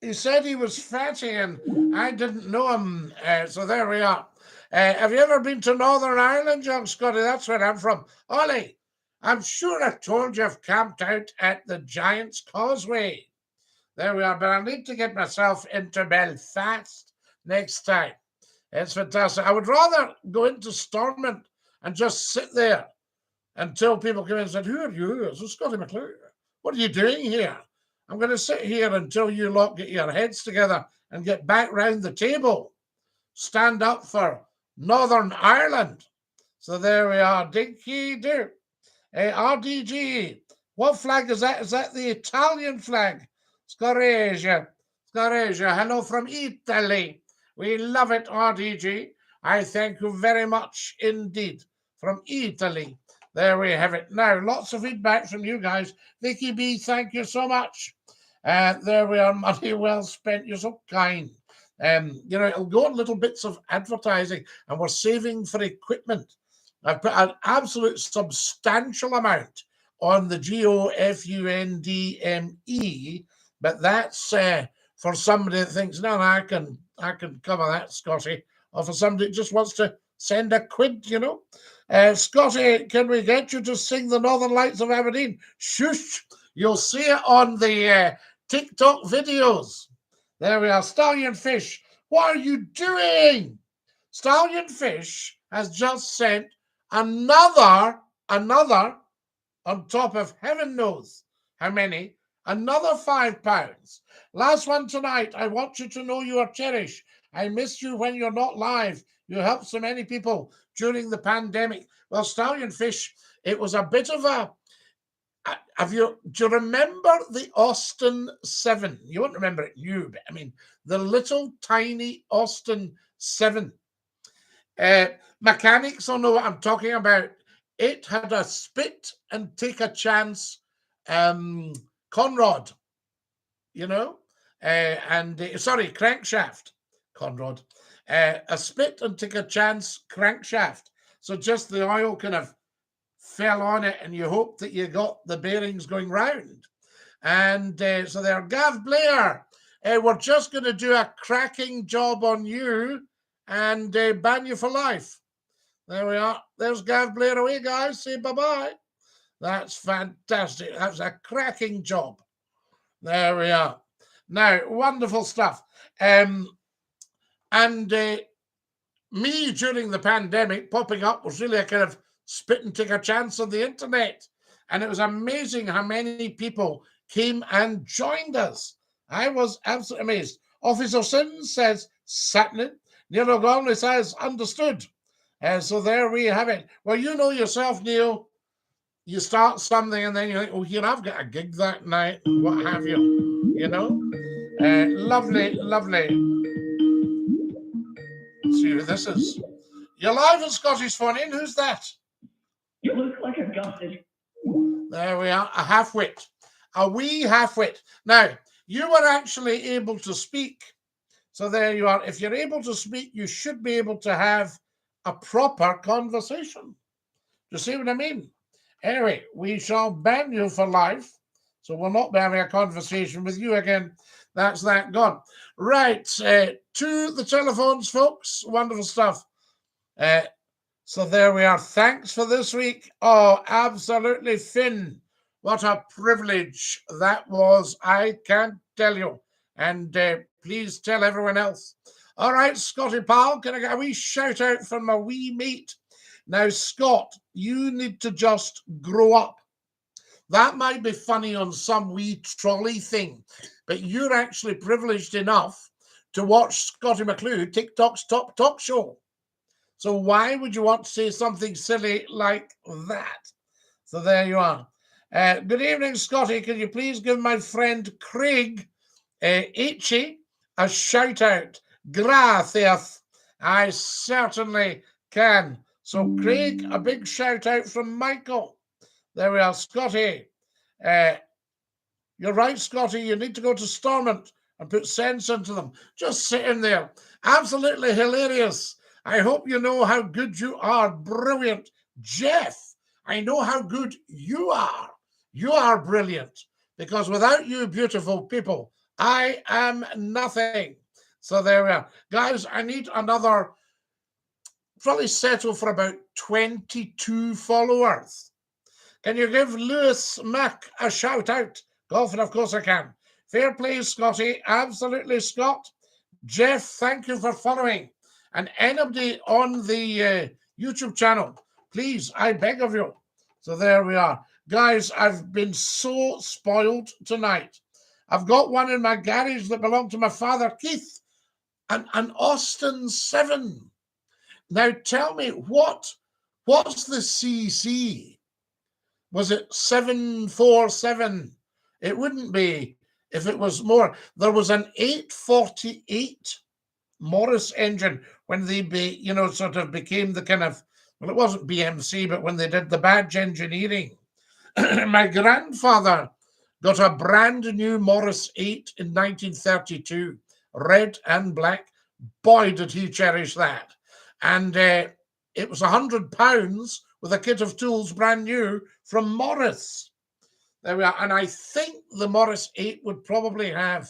A: He said he was Fatty, and I didn't know him, so there we are. Have you ever been to Northern Ireland, young Scotty? That's where I'm from. Ollie, I'm sure I told you I've camped out at the Giant's Causeway. There we are, but I need to get myself into Belfast next time. It's fantastic. I would rather go into Stormont and just sit there until people come in and say, who are you? It's Scotty McClue. What are you doing here? I'm going to sit here until you lot get your heads together and get back round the table. Stand up for Northern Ireland. So there we are. Dinky-Doo. RDG. What flag is that? Is that the Italian flag? Scorasia. Scorasia. Hello from Italy. We love it, RDG. I thank you very much indeed. From Italy. There we have it. Now, lots of feedback from you guys. Vicky B, thank you so much. There we are. Money well spent. You're so kind. You know, it'll go on little bits of advertising, and we're saving for equipment. I've put an absolute substantial amount on the GOFUNDME, but that's for somebody that thinks, no, I can cover that, Scotty, or for somebody that just wants to send a quid, you know. Scotty, can we get you to sing the Northern Lights of Aberdeen? Shush! You'll see it on the TikTok videos. There we are. Stallion Fish, what are you doing? Stallion Fish has just sent another, on top of heaven knows how many, another £5. Last one tonight. I want you to know you are cherished. I miss you when you're not live. You helped so many people during the pandemic. Well, Stallion Fish, it was a bit of a... do you remember the Austin 7? You won't remember it, but I mean, the little tiny Austin 7. Mechanics will know what I'm talking about. It had a spit and take a chance Conrod, you know, sorry, crankshaft, Conrod. A spit and take a chance crankshaft. So just the oil kind of fell on it, and you hope that you got the bearings going round. And so there, Gav Blair, we're just going to do a cracking job on you and ban you for life. There we are. There's Gav Blair away, guys. Say bye-bye. That's fantastic. That's a cracking job. There we are. Now, wonderful stuff. Me, during the pandemic, popping up was really a kind of spit and take a chance on the internet. And it was amazing how many people came and joined us. I was absolutely amazed. Officer Sims says, Satnin. Neil O'Gormley says, understood. So there we have it. Well, you know yourself, Neil. You start something and then you think, oh, here, I've got a gig that night, what have you, you know? Lovely, lovely. Let's see who this is. You're live at Scotty's Phone In. Who's that?
D: You look like a gutted.
A: There we are, a half-wit. A wee half-wit. Now, you were actually able to speak. So there you are. If you're able to speak, you should be able to have a proper conversation. Do you see what I mean? Anyway, we shall ban you for life. So we'll not be having a conversation with you again. That's that gone. Right, to the telephones, folks. Wonderful stuff. So there we are. Thanks for this week. Oh, absolutely, Finn. What a privilege that was. I can't tell you. And please tell everyone else. All right, Scotty pal, can I get a wee shout out from my wee mate? Now, Scott, you need to just grow up. That might be funny on some wee trolley thing, but you're actually privileged enough to watch Scotty McClue, TikTok's top talk show. So why would you want to say something silly like that? So there you are. Good evening, Scotty. Can you please give my friend Craig Itchy a shout out? Gracias. I certainly can. So, Craig, a big shout out from Michael. There we are, Scotty. You're right, Scotty. You need to go to Stormont and put sense into them. Just sit in there. Absolutely hilarious. I hope you know how good you are. Brilliant. Jeff, I know how good you are. You are brilliant. Because without you, beautiful people, I am nothing. So there we are. Guys, I need another probably settle for about 22 followers. Can you give Lewis Mac a shout out? Golf, and of course I can. Fair play, Scotty. Absolutely, Scott. Jeff, thank you for following. And anybody on the YouTube channel, please, I beg of you. So there we are. Guys, I've been so spoiled tonight. I've got one in my garage that belonged to my father, Keith, an Austin 7. Now tell me, what's the CC? Was it 747? It wouldn't be if it was more. There was an 848 Morris engine when they sort of became the kind of, well, it wasn't BMC, but when they did the badge engineering. My grandfather got a brand new Morris 8 in 1932, red and black. Boy, did he cherish that. And it was £100 with a kit of tools brand new from Morris. There we are. And I think the Morris 8 would probably have,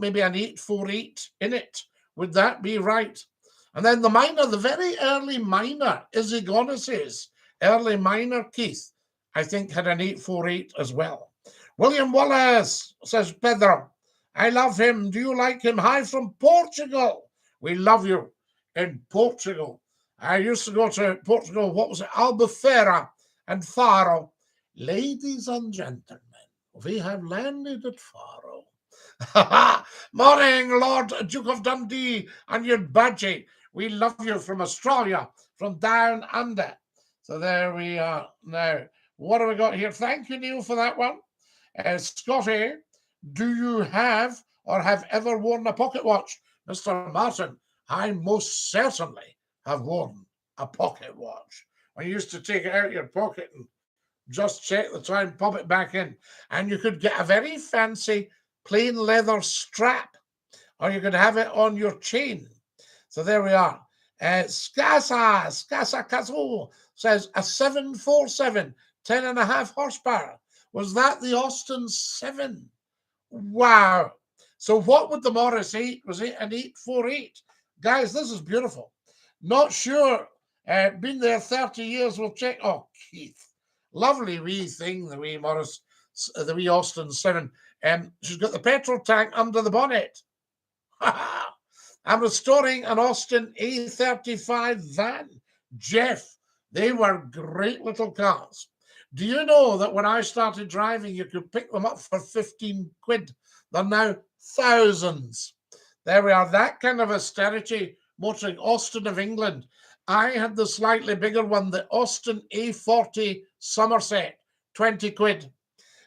A: maybe an 848 in it. Would that be right? And then the Minor, the very early Minor, Izzy Gonis's early Minor, Keith, I think had an 848 as well. William Wallace says, Pedro, I love him. Do you like him? Hi from Portugal. We love you in Portugal. I used to go to Portugal, what was it? Albufeira and Faro. Ladies and gentlemen, we have landed at Faro. Morning, Lord Duke of Dundee and your budgie. We love you from Australia, from down under. So there we are. Now, what have we got here? Thank you, Neil, for that one. Scotty, do you have or have ever worn a pocket watch? Mr. Martin, I most certainly have worn a pocket watch. When you used to take it out of your pocket and just check the time, pop it back in. And you could get a very fancy plain leather strap, or you could have it on your chain. So there we are. Skasa Kazu says a 747, 10.5 horsepower. Was that the Austin 7? Wow. So what would the Morris 8? Was it an 848? Guys, this is beautiful. Not sure. Been there 30 years. We'll check. Oh, Keith. Lovely wee thing, the wee Morris, the wee Austin 7. She's got the petrol tank under the bonnet. I'm restoring an Austin A35 van. Jeff, they were great little cars. Do you know that when I started driving, you could pick them up for 15 quid? They're now thousands. There we are. That kind of austerity motoring. Austin of England. I had the slightly bigger one, the Austin A40 Somerset, 20 quid.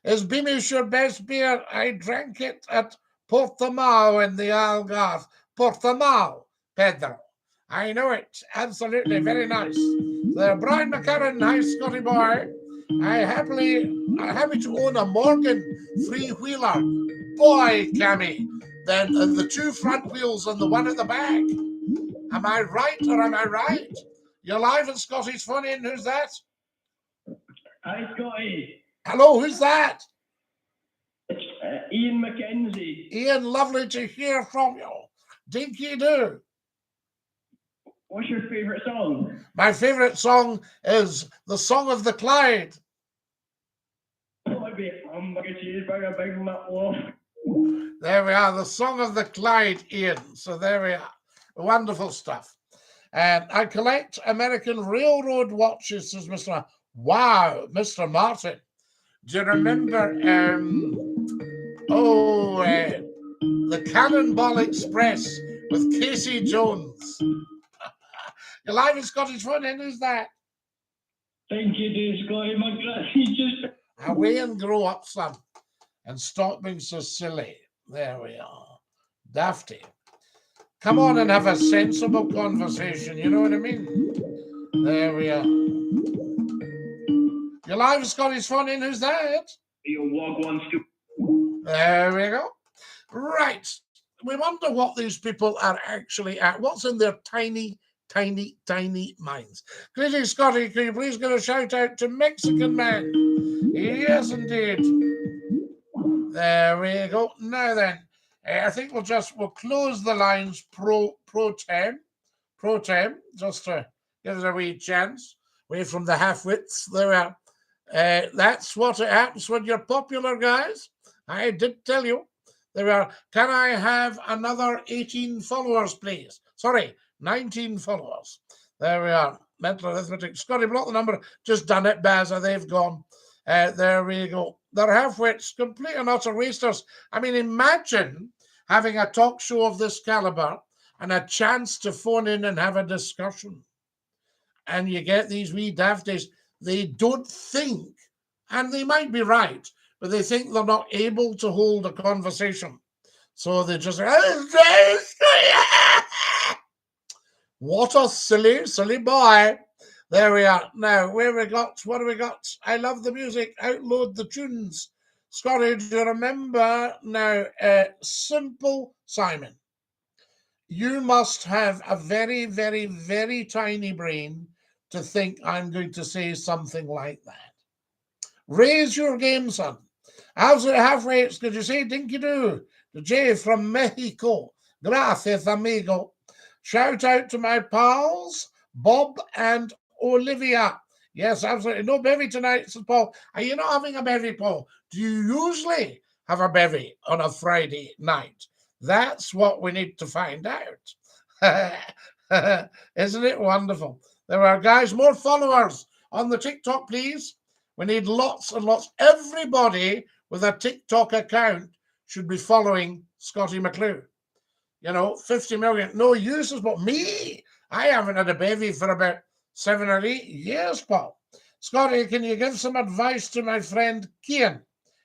A: Is Beamish your best beer? I drank it at Portimao in the Algarve. Portimao, Pedro. I know it. Absolutely. Very nice. There, Brian McCarran. Hi, Scotty boy. I'm happy to own a Morgan three-wheeler. Boy, Cammy. Then the two front wheels and the one at the back. Am I right or am I right? You're live in Scotty's Phone In. Who's that?
C: Hi, Scotty.
A: Hello, who's that?
C: It's Ian McKenzie.
A: Ian, lovely to hear from you. Dinky-Doo.
C: What's your favourite song?
A: My favourite song is The Song of the Clyde.
C: I'd be hamburger cheeseburger, big meatloaf.
A: There we are, The Song of the Clyde, Ian. So there we are. Wonderful stuff. And I collect American Railroad watches, says Mr. Wow, Mr. Martin. Do you remember the Cannonball Express with Casey Jones? You're live in Scottish Phone In, who's that?
C: DINKY-DOO, Scotty, my granny just...
A: Away and grow up, son, and stop being so silly. There we are. Dafty. Come on and have a sensible conversation, you know what I mean? There we are. You're live in Scottish Phone In, who's that?
C: You'll walk one scoop.
A: There we go. Right. We wonder what these people are actually at. What's in their tiny minds? Greetings, Scotty. Can you please give a shout out to Mexican Man? Yes, indeed. There we go. Now then, I think we'll close the lines pro tem, just to Give us a wee chance. Away from the half-wits. There we are. That's what happens when you're popular, guys. I did tell you. There we are. Can I have another 18 followers, please? Sorry, 19 followers. There we are. Mental arithmetic. Scotty, block the number. Just done it, Bazza. They've gone. There we go. They're half-wits, complete and utter wasters. I mean, imagine having a talk show of this caliber and a chance to phone in and have a discussion. And you get these wee dafties. They don't think, and they might be right, but they think they're not able to hold a conversation. So they just, what a silly, silly boy. There we are. Now, what do we got? I love the music. Outload the tunes. Scotty, do you remember now? Simple Simon. You must have a very, very, very tiny brain to think I'm going to say something like that. Raise your game, son. How's it halfway? Could you say dinky-doo? The J from Mexico. Gracias, amigo. Shout out to my pals, Bob and Olivia. Yes, absolutely. No bevy tonight, says Paul. Are you not having a bevy, Paul? Do you usually have a bevy on a Friday night? That's what we need to find out. Isn't it wonderful? There are, guys, more followers on the TikTok, please. We need lots and lots. Everybody with a TikTok account should be following Scottie McClue. You know, 50 million. No users, but me. I haven't had a bevy for about 7 or 8 years, Paul. Scotty, can you give some advice to my friend Kian?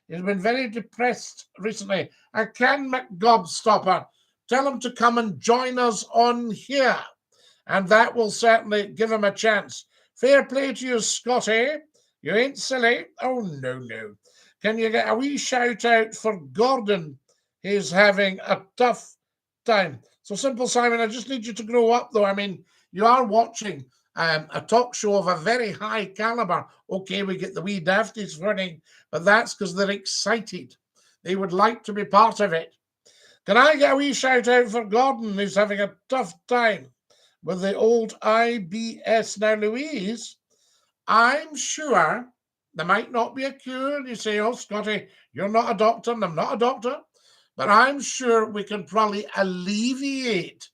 A: He's been very depressed recently. I can McGobstopper. Tell him to come and join us on here. And that will certainly give him a chance. Fair play to you, Scotty. You ain't silly. Oh, no, no. Can you get a wee shout out for Gordon? He's having a tough time. So, Simple Simon, I just need you to grow up, though. I mean, you are watching a talk show of a very high caliber. Okay, we get the wee dafties running, but that's because they're excited. They would like to be part of it. Can I get a wee shout out for Gordon, who's having a tough time with the old IBS? Now, Louise, I'm sure there might not be a cure. You say, oh, Scotty, you're not a doctor, and I'm not a doctor. But I'm sure we can probably alleviate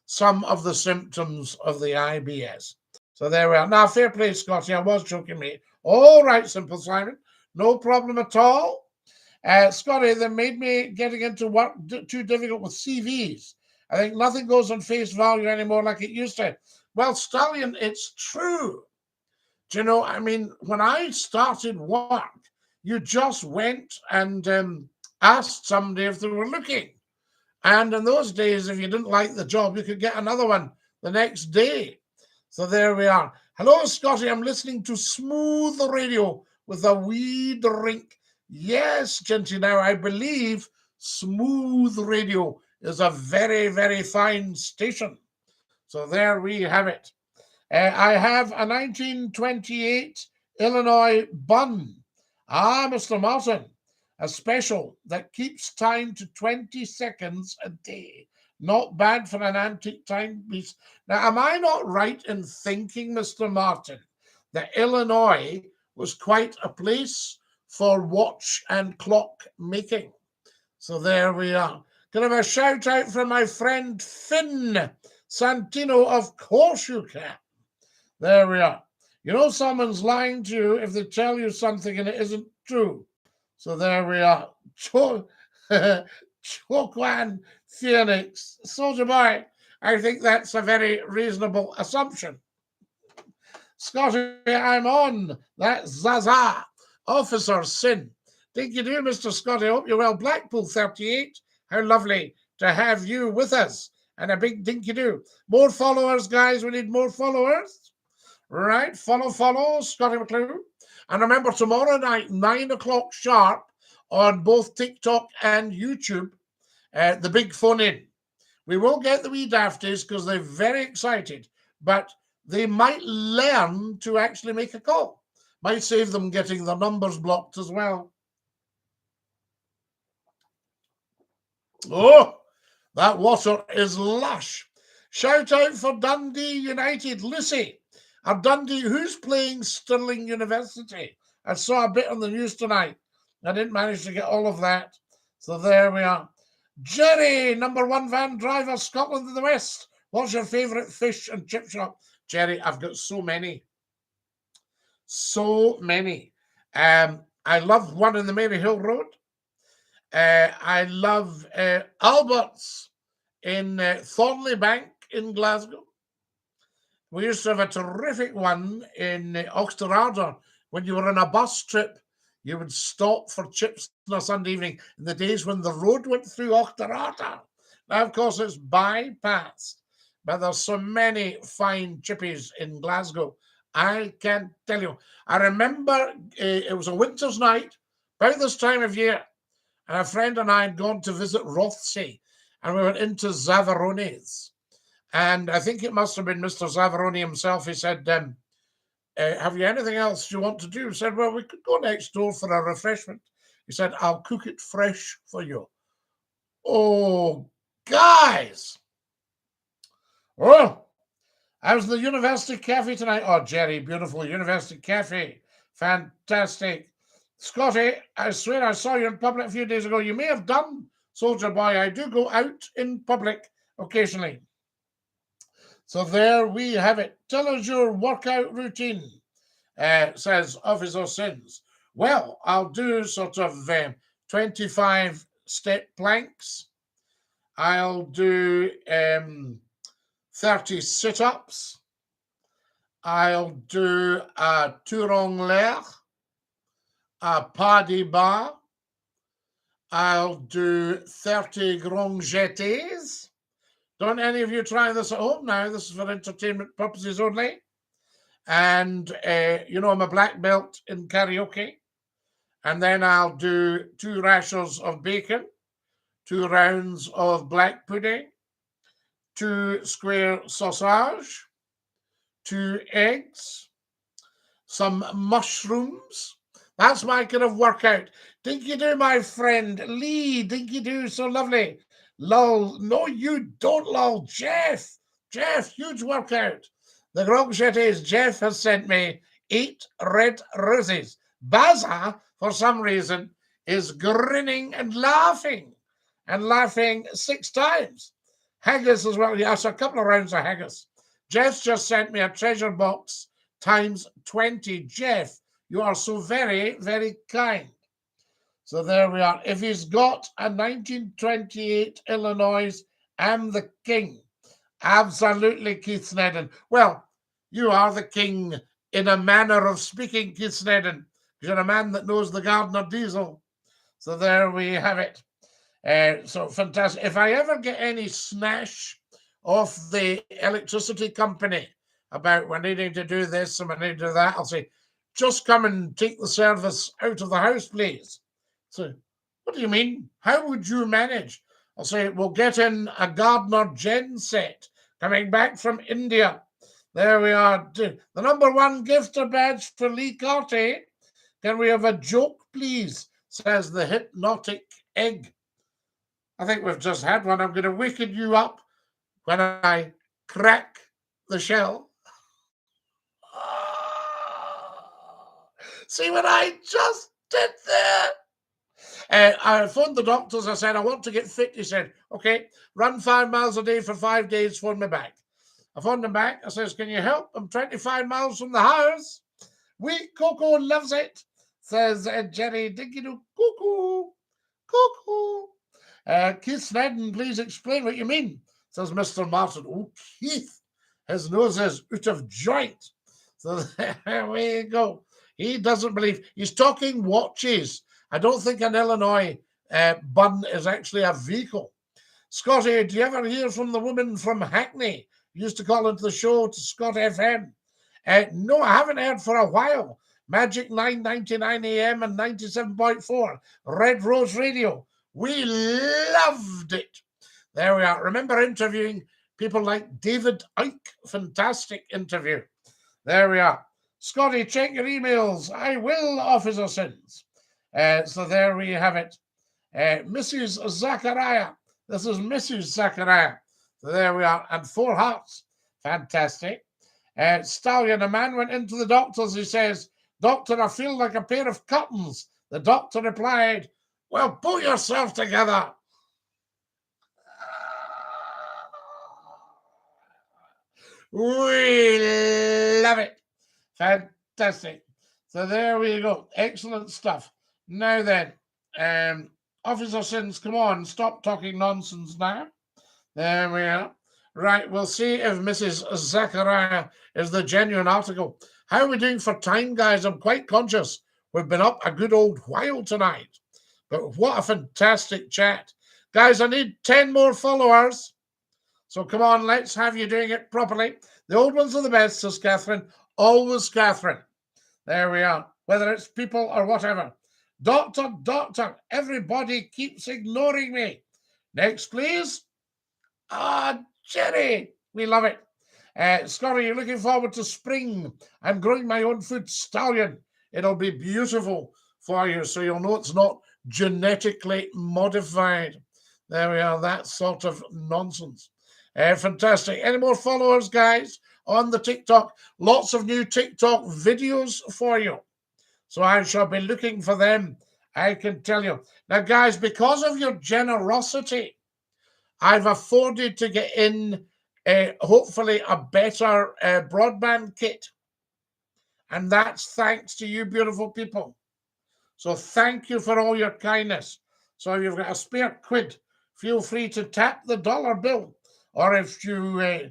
A: some of the symptoms of the IBS. So there we are. Now, fair play, Scotty. I was joking, mate. All right, Simple Simon. No problem at all. Scotty, they made me getting into work too difficult with CVs. I think nothing goes on face value anymore like it used to. Well, Stallion, it's true. Do you know, I mean, when I started work, you just went and asked somebody if they were looking. And in those days, if you didn't like the job, you could get another one the next day. So there we are. Hello, Scotty. I'm listening to smooth radio with a wee drink. Yes, Genty. Now, I believe smooth radio is a very, very fine station. So there we have it. I have a 1928 Illinois bun. Ah, Mr. Martin. A special that keeps time to 20 seconds a day. Not bad for an antique timepiece. Now, am I not right in thinking, Mr. Martin, that Illinois was quite a place for watch and clock making? So there we are. Can I have a shout out from my friend Finn Santino? Of course you can. There we are. You know someone's lying to you if they tell you something and it isn't true. So there we are. Chokwan Phoenix. Soldier Boy, I think that's a very reasonable assumption. Scotty, I'm on. That's Zaza. Officer Sin. Dinky-Doo, Mr. Scotty. Hope you're well. Blackpool 38. How lovely to have you with us. And a big dinky-doo. More followers, guys. We need more followers. Right. Follow, Scottie McClue. And remember, tomorrow night, 9 o'clock sharp, on both TikTok and YouTube, the big phone-in. We will get the wee dafties because they're very excited, but they might learn to actually make a call. Might save them getting their numbers blocked as well. Oh, that water is lush. Shout out for Dundee United. Lucy, Are Dundee, who's playing Stirling University? I saw a bit on the news tonight. I didn't manage to get all of that. So there we are. Jerry, #1 van driver, Scotland in the West. What's your favourite fish and chip shop? Jerry, I've got so many. So many. I love one in the Maryhill Road. I love Albert's in Thornley Bank in Glasgow. We used to have a terrific one in Auchterarder. When you were on a bus trip, you would stop for chips on a Sunday evening in the days when the road went through Auchterarder. Now, of course, it's bypassed, but there's so many fine chippies in Glasgow. I can't tell you. I remember it was a winter's night, about this time of year, and a friend and I had gone to visit Rothsay, and we went into Zavaroni's. And I think it must have been Mr. Zavaroni himself. He said, have you anything else you want to do? I said, well, we could go next door for a refreshment. He said, I'll cook it fresh for you. Oh, guys. Oh, I was in the University Cafe tonight. Oh, Jerry, beautiful University Cafe. Fantastic. Scotty, I swear I saw you in public a few days ago. You may have done, Soldier Boy. I do go out in public occasionally. So there we have it. Tell us your workout routine, says Officer Sins. Well, I'll do sort of 25 step planks. I'll do 30 sit-ups. I'll do a tour en l'air, a pas de bar. I'll do 30 grand jetés. Don't any of you try this at home now. This is for entertainment purposes only. And, you know, I'm a black belt in karaoke. And then I'll do 2 rashers of bacon, 2 rounds of black pudding, 2 square sausage, 2 eggs, some mushrooms. That's my kind of workout. Dinky-Doo, my friend. Lee, Dinky-Doo, so lovely. Lol, no, you don't, lol. Jeff, huge workout. The Grand Jetés, Jeff has sent me 8 red roses. Baza, for some reason, is grinning and laughing 6 times. Haggis as well. Yes, a couple of rounds of haggis. Jeff's just sent me a treasure box times 20. Jeff, you are so very, very kind. So there we are. If he's got a 1928 Illinois, I'm the king. Absolutely, Keith Snedden. Well, you are the king in a manner of speaking, Keith Snedden. You're a man that knows the Gardner diesel. So there we have it. So fantastic. If I ever get any snash off the electricity company about we're needing to do this and we need to do that, I'll say, just come and take the service out of the house, please. So, what do you mean? How would you manage? I'll say, we'll get in a Gardner gen set coming back from India. There we are. The #1 gifter badge for Lee Carty. Can we have a joke, please? Says the hypnotic egg. I think we've just had one. I'm going to waken you up when I crack the shell. See what I just did there? I phoned the doctors. I said, I want to get fit. He said, okay, run 5 miles a day for 5 days, phone me back. I phoned him back. I says, can you help? I'm 25 miles from the house. We Coco loves it, says Jerry Dinky-Doo. Cuckoo, cuckoo. Keith Snedden, please explain what you mean, says Mr. Martin. Oh, Keith, his nose is out of joint. So there we go. He doesn't believe. He's talking watches. I don't think an Illinois bun is actually a vehicle. Scotty, do you ever hear from the woman from Hackney? Used to call into the show to Scott FM. No, I haven't heard for a while. Magic 999 AM and 97.4 Red Rose Radio. We loved it. There we are. Remember interviewing people like David Icke. Fantastic interview. There we are. Scotty, check your emails. I will, Officer Sins. So there we have it. Mrs. Zachariah. This is Mrs. Zachariah. So there we are. And 4 hearts. Fantastic. Stallion, a man went into the doctor's. He says, "Doctor, I feel like a pair of curtains." The doctor replied, "Well, pull yourself together." We love it. Fantastic. So there we go. Excellent stuff. Now then, Officer Sins, come on, stop talking nonsense now. There we are. Right, we'll see if Mrs. Zachariah is the genuine article. How are we doing for time, guys? I'm quite conscious we've been up a good old while tonight. But what a fantastic chat. Guys, I need 10 more followers. So come on, let's have you doing it properly. The old ones are the best, says Catherine. Always Catherine. There we are. Whether it's people or whatever. Doctor, doctor, everybody keeps ignoring me. Next, please. Ah, Jerry, we love it. Scotty, you're looking forward to spring. I'm growing my own food, Stallion. It'll be beautiful for you, so you'll know it's not genetically modified. There we are, that sort of nonsense. Fantastic. Any more followers, guys, on the TikTok? Lots of new TikTok videos for you. So I shall be looking for them, I can tell you. Now, guys, because of your generosity, I've afforded to get in, hopefully, a better broadband kit. And that's thanks to you beautiful people. So thank you for all your kindness. So if you've got a spare quid, feel free to tap the dollar bill. Or if you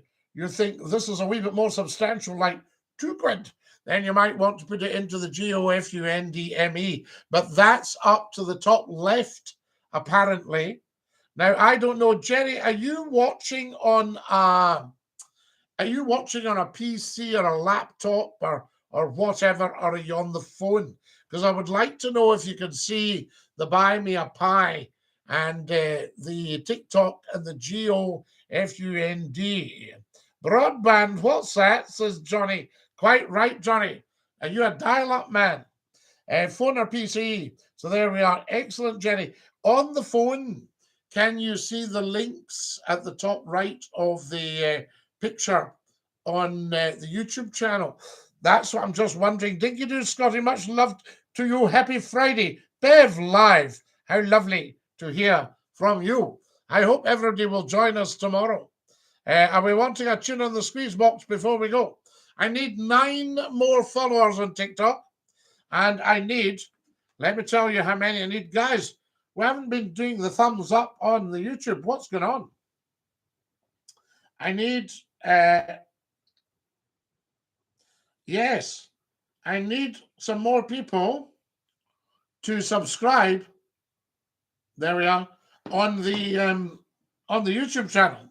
A: think this is a wee bit more substantial, like 2 quid, then you might want to put it into the GOFUNDME. But that's up to the top left, apparently. Now, I don't know, Jerry, are you watching on a PC or a laptop or whatever, or are you on the phone? Because I would like to know if you can see the Buy Me a Pie and the TikTok and the GOFUND. Broadband, what's that, says Johnny. Quite right, Johnny. Are you a dial-up man? Phone or PC? So there we are. Excellent, Jenny. On the phone, can you see the links at the top right of the picture on the YouTube channel? That's what I'm just wondering. DINKY-DOO, Scotty, much love to you. Happy Friday. Bev Live. How lovely to hear from you. I hope everybody will join us tomorrow. Are we wanting a tune on the squeeze box before we go? I need 9 more followers on TikTok. And I need, let me tell you how many I need. Guys, we haven't been doing the thumbs up on the YouTube. What's going on? I need, yes, I need some more people to subscribe. There we are, on the YouTube channel.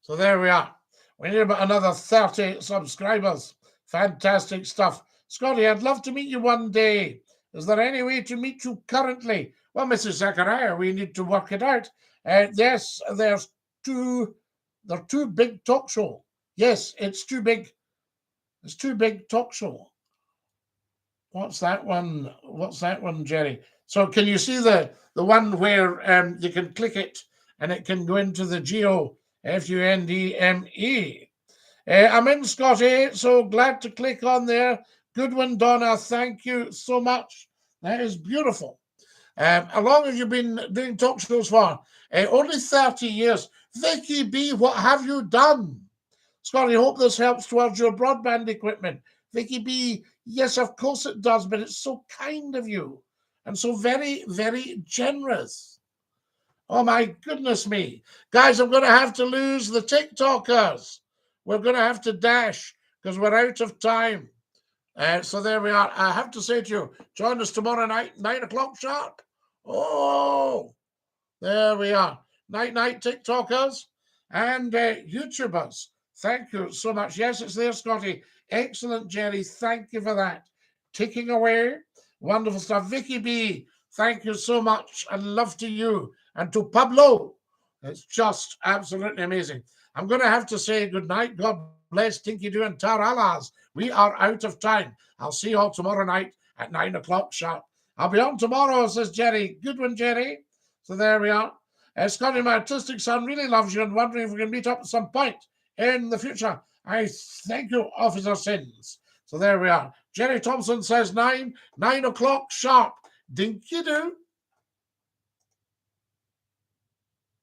A: So there we are. We need about another 30 subscribers. Fantastic stuff. Scotty, I'd love to meet you one day. Is there any way to meet you currently? Well, Mrs. Zachariah, we need to work it out. Yes, there's two big talk show. Yes, it's too big. It's too big talk show. What's that one? What's that one, Jerry? So can you see the one where you can click it and it can go into the GOFUNDME? I'm in, Scotty, so glad to click on there. Good one, Donna. Thank you so much. That is beautiful. How long have you been doing talk shows for? Only 30 years. Vicky B, what have you done? Scotty, hope this helps towards your broadband equipment. Vicky B, yes, of course it does, but it's so kind of you and so very, very generous. Oh, my goodness me. Guys, I'm going to have to lose the TikTokers. We're going to have to dash because we're out of time. So there we are. I have to say to you, join us tomorrow night, 9 o'clock sharp. Oh, there we are. Night, TikTokers and YouTubers. Thank you so much. Yes, it's there, Scotty. Excellent, Jerry. Thank you for that. Ticking away. Wonderful stuff. Vicky B, thank you so much. And love to you. And to Pablo. It's just absolutely amazing. I'm going to have to say good night. God bless DINKY-DOO and Taralas. We are out of time. I'll see you all tomorrow night at 9 o'clock sharp. I'll be on tomorrow, says Jerry. Good one, Jerry. So there we are. Scotty, my artistic son, really loves you and wondering if we can meet up at some point in the future. I thank you, Officer Sins. So there we are. Jerry Thompson says 9 o'clock sharp. Dinky-doo.